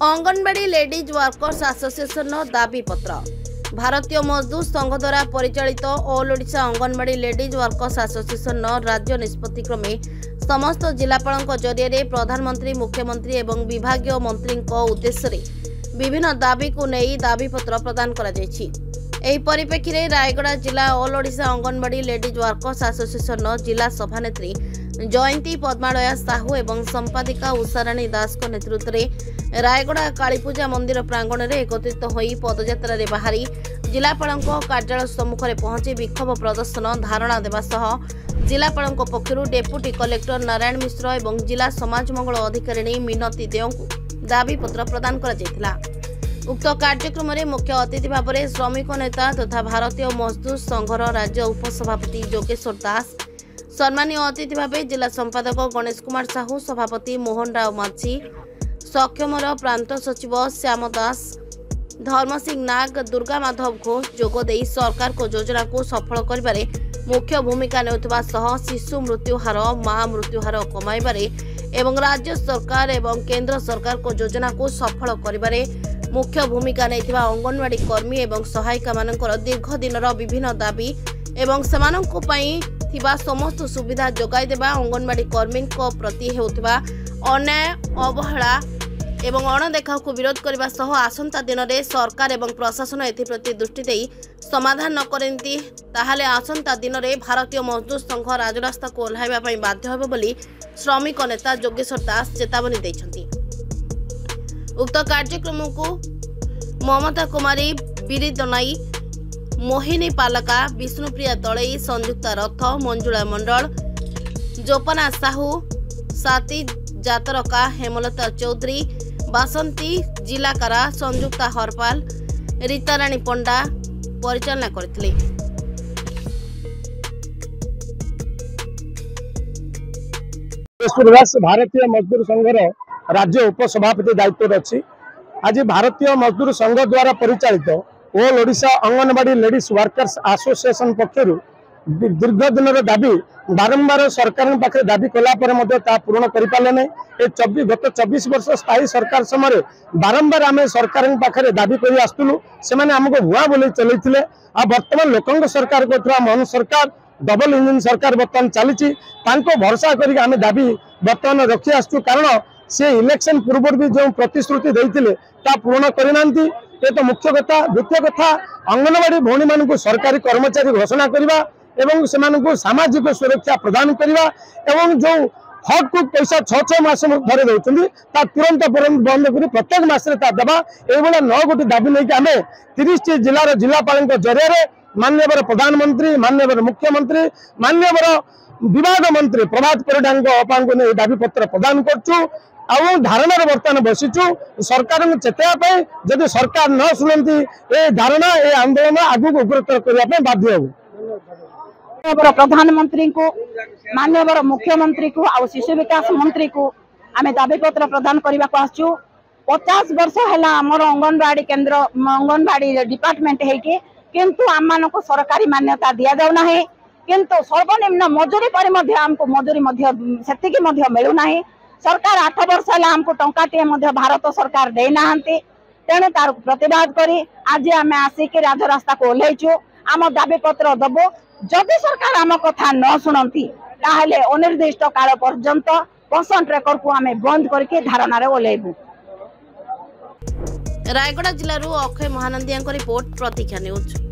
Anganwadi ladies workers association दाबी पत्र। भारतीय मजदूर संघ द्वारा परिचालित all Odisha anganwadi ladies workers association राज्य निष्पत्ति क्रमे समस्त जिलापाल जरिए प्रधानमंत्री, मुख्यमंत्री एवं विभागीय मंत्री उद्देश्य विभिन्न दाबी को नहीं दाबी पत्र प्रदान करा जायछि। एही परिप्रेक्षी में रायगड़ा जिला all Odisha anganwadi ladies workers association जिला सभानेत्री जयंती पद्मालया साहू एवं संपादिका उषाराणी दास को नेतृत्व में रायगड़ा कालीपूजा मंदिर प्रांगण में एकत्रित होई पदयात्रा रे बाहरी जिलापाल कार्यालय सम्मुख में पहुंची विक्षोभ प्रदर्शन धारणा देवा सह जिलापाल पक्षर डेप्यूटी कलेक्टर नारायण मिश्र एवं जिला समाज मंगल अधिकारी मिनती देव को दाबी पत्र प्रदान करा जायतिला। उक्त कार्यक्रम में मुख्य अतिथि भाव में श्रमिक नेता तथा भारतीय मजदूर संघर राज्य उपसभापति जोगेश्वर दास, सम्मानीय अतिथि भाव जिला संपादक गणेश कुमार साहू, सभापति मोहन राव माझी, सक्षमर प्रांत सचिव श्याम दास, धर्म सिंह नाग, दुर्गा माधव घोष जोगदे सरकार को योजना को सफल करिबारे मुख्य भूमिका नेउथबा सह शिशु मृत्युहार, मां मृत्युहार कमाइबारे एवं राज्य सरकार एवं केंद्र सरकार को योजना को सफल करिबारे मुख्य भूमिका नैथिबा अंगनवाड़ी कर्मी एवं सहायिका मानकर दीर्घ दिनर विभिन्न दाबी एवं सेमानंको पई थिबा समस्त सुविधा जोगाई देबा, अंगनवाड़ी कर्मी प्रति हेउथिबा अन्याय, अवहेला एवं अणदेखा को विरोध करने सह आसंता दिन में सरकार एवं प्रशासन एप्रति दृष्टि दे समाधान न करती ताहले आसंता दिन में भारतीय मजदूर संघ राजरास्ता को ओह्लाइबा पई बाध्य हेबो बोली श्रमिक नेता जोगेश्वर दास चेतावनी दैछन्ति। उक्त कार्यक्रम को ममता कुमारी बिरिदनाई, मोहिनी पालका, विष्णुप्रिया तलई, संयुक्ता रथ, मंजुला मंडल, जोपना साहू, साथी जातरका, हेमलता चौधरी, बासंती जिलाकारा, संयुक्ता हरपाल, रीताराणी पंडा परिचालना करथिले। भारतीय मजदूर संघर राज्य उपसभापति दायित्व अच्छी। आज भारतीय मजदूर संघ द्वारा परिचालित all Odisha anganwadi ladies workers association पक्षर दीर्घ दिन दाबी बारंबार सरकार पाखे दाबी कला पूरण कर गत 24 वर्ष स्थायी सरकार समय बारंबार आम सरकार पाखे दाबी कर आसलु से आमको भुआ बोले चलते आ बर्तमान लोक सरकार को मन सरकार डबल इंजिन सरकार बर्तमान चली भरसा कर आम दाबी बर्तमान रखी आसु कारण से इलेक्शन पूर्व भी जो प्रतिश्रुति देते पूर्ण करना ये तो मुख्य कथा। द्वितीय कथा अंगनवाड़ी भौणी मान सरकारी कर्मचारी घोषणा करने एवं से सामाजिक सुरक्षा प्रदान करने एवं जो हक को पैसा 6 मास धरे दौरान तुरंत बंद कर प्रत्येक मसरे देवा ये 9 गोटी दाबी नहीं आम 30 जिलार जिलापाल जरिए माननीय प्रधानमंत्री, माननीय मुख्यमंत्री, माननीय विभाग मंत्री प्रभात परिडा को दाबी पत्र प्रदान करचु धारणा बर्तमान बसीचु सरकार को चेताइबा जदि सरकार न शुणती ए धारणा ए आंदोलन आगु उग्रतर करने बाध्य हो। प्रधानमंत्री को, माननीय मुख्यमंत्री को आ शिशु विकास मंत्री को आम दाबी पत्र प्रदान करने को आसचु। 50 वर्ष है आमर अंगनवाड़ी केन्द्र अंगनवाड़ी डिपार्टमेंट है किंतु आम मान को सरकारी मान्यता दि जाऊना किंतु सर्वनिम्न मजूरी पर आमको मजूरी मिलूना। सरकार 8 वर्ष है आमको टंकाटे भारत सरकार देना तेणु तार प्रतिवाद करी आज आम आसिक राजरास्ता को ओह्लैचु। आम दाबी पत्र दबो जदि सरकार आम कथा न शुणती ताहले अनिर्दिष्ट काल पर्यंत कंसंट्रेटर को आम बंद करके धारणा ओह्लैबु। रायगड़ा जिलूर अक्षय महानंदिया रिपोर्ट, प्रतीक्षा न्यूज।